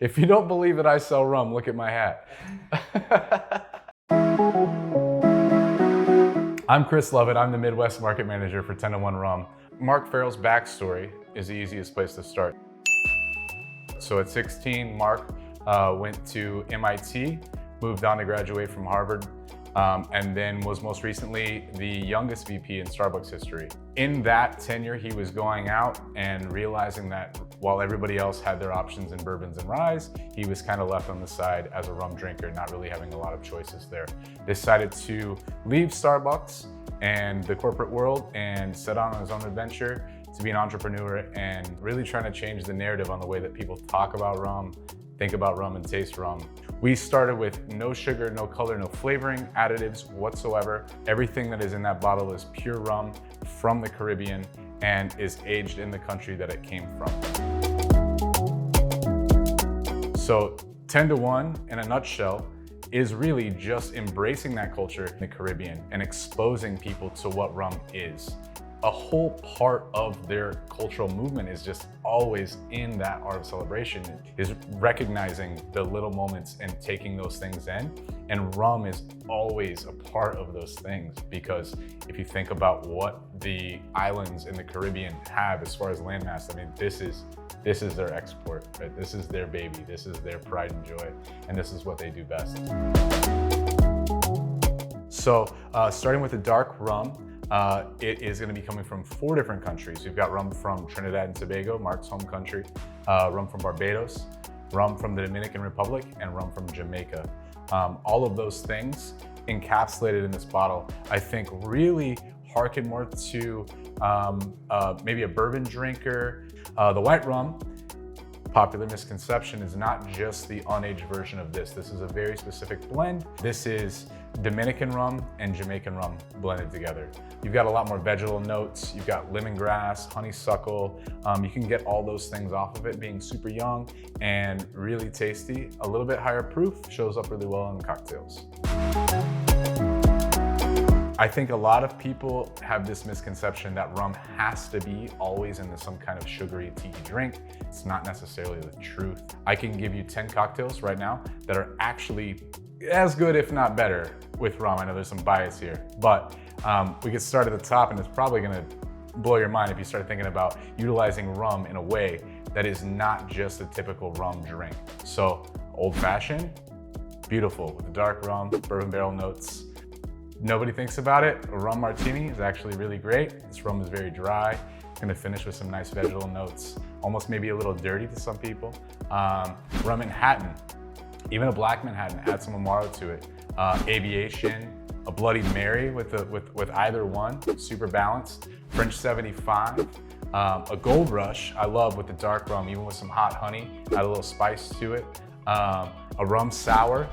If you don't believe that I sell rum, look at my hat. I'm Chris Lovett. I'm the Midwest Market Manager for Ten To One Rum. Mark Farrell's backstory is the easiest place to start. So at 16, Mark went to MIT, moved on to graduate from Harvard, and then was most recently the youngest VP in Starbucks history. In that tenure, he was going out and realizing that while everybody else had their options in bourbons and ryes, he was kind of left on the side as a rum drinker, not really having a lot of choices there. Decided to leave Starbucks and the corporate world and set on his own adventure to be an entrepreneur and really trying to change the narrative on the way that people talk about rum, think about rum, and taste rum. We started with no sugar, no color, no flavoring, additives whatsoever. Everything that is in that bottle is pure rum from the Caribbean and is aged in the country that it came from. So 10 to 1 in a nutshell is really just embracing that culture in the Caribbean and exposing people to what rum is. A whole part of their cultural movement is just always in that art of celebration, is recognizing the little moments and taking those things in. And rum is always a part of those things, because if you think about what the islands in the Caribbean have as far as landmass, I mean, this is their export, right? This is their baby, this is their pride and joy, and this is what they do best. So starting with the dark rum, it is going to be coming from 4 different countries. We've got rum from Trinidad and Tobago, Mark's home country, rum from Barbados, rum from the Dominican Republic, and rum from Jamaica. All of those things encapsulated in this bottle, I think really harken more to maybe a bourbon drinker. The white rum, popular misconception, is not just the unaged version of this. This is a very specific blend. This is Dominican rum and Jamaican rum blended together. You've got a lot more vegetal notes. You've got lemongrass, honeysuckle. You can get all those things off of it, being super young and really tasty. A little bit higher proof, shows up really well in cocktails. I think a lot of people have this misconception that rum has to be always in some kind of sugary tea drink. It's not necessarily the truth. I can give you 10 cocktails right now that are actually as good, if not better, with rum. I know there's some bias here, but we get started at the top, and it's probably gonna blow your mind if you start thinking about utilizing rum in a way that is not just a typical rum drink. So old fashioned, beautiful, with the dark rum, bourbon barrel notes. Nobody thinks about it. A rum martini is actually really great. This rum is very dry. It's gonna finish with some nice vegetal notes, almost maybe a little dirty to some people. Rum Manhattan, even a black Manhattan, add some Amaro to it. Aviation, a Bloody Mary with either one, super balanced. French 75, a Gold Rush, I love with the dark rum, even with some hot honey, add a little spice to it. A rum sour,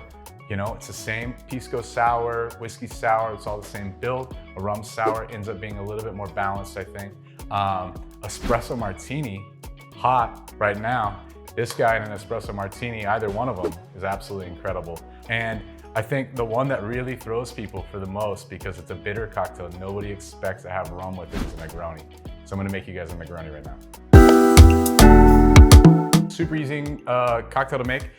you know, it's the same pisco sour, whiskey sour, it's all the same build. A rum sour ends up being a little bit more balanced, I think. Espresso martini, hot right now. This guy in an espresso martini, either one of them, is absolutely incredible. And I think the one that really throws people for the most, because it's a bitter cocktail, nobody expects to have rum with it, is a Negroni. So I'm gonna make you guys a Negroni right now. Super easy cocktail to make.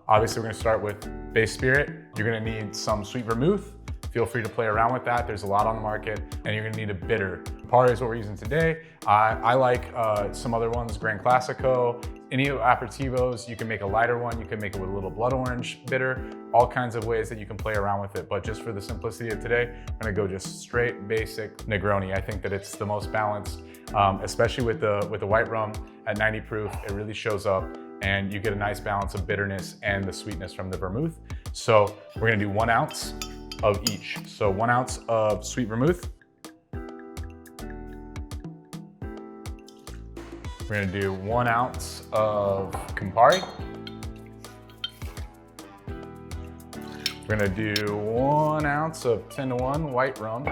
Obviously, we're gonna start with base spirit. You're gonna need some sweet vermouth. Feel free to play around with that. There's a lot on the market, and you're gonna need a bitter. Campari is what we're using today. I like some other ones, Gran Classico. Any aperitivos, you can make a lighter one. You can make it with a little blood orange bitter. All kinds of ways that you can play around with it. But just for the simplicity of today, I'm gonna go just straight basic Negroni. I think that it's the most balanced, especially with the white rum at 90 proof. It really shows up, and you get a nice balance of bitterness and the sweetness from the vermouth. So we're gonna do 1 ounce of each. So 1 ounce of sweet vermouth. We're gonna do 1 ounce of Campari. We're gonna do 1 ounce of 10 to 1 white rum.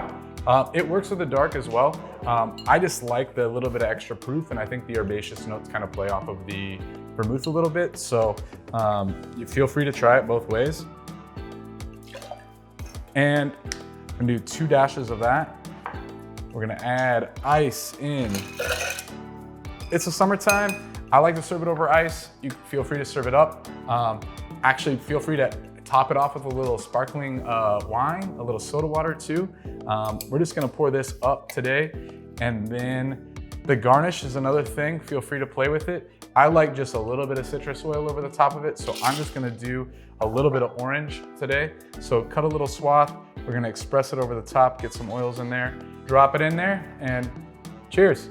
It works with the dark as well. I just like the little bit of extra proof, and I think the herbaceous notes kind of play off of the vermouth a little bit. So you feel free to try it both ways. And I'm gonna do 2 dashes of that. We're gonna add ice in. It's the summertime. I like to serve it over ice. You feel free to serve it up. Actually, feel free to top it off with a little sparkling wine, a little soda water too. We're just gonna pour this up today. And then the garnish is another thing. Feel free to play with it. I like just a little bit of citrus oil over the top of it. So I'm just gonna do a little bit of orange today. So cut a little swath. We're gonna express it over the top, get some oils in there, drop it in there, and cheers.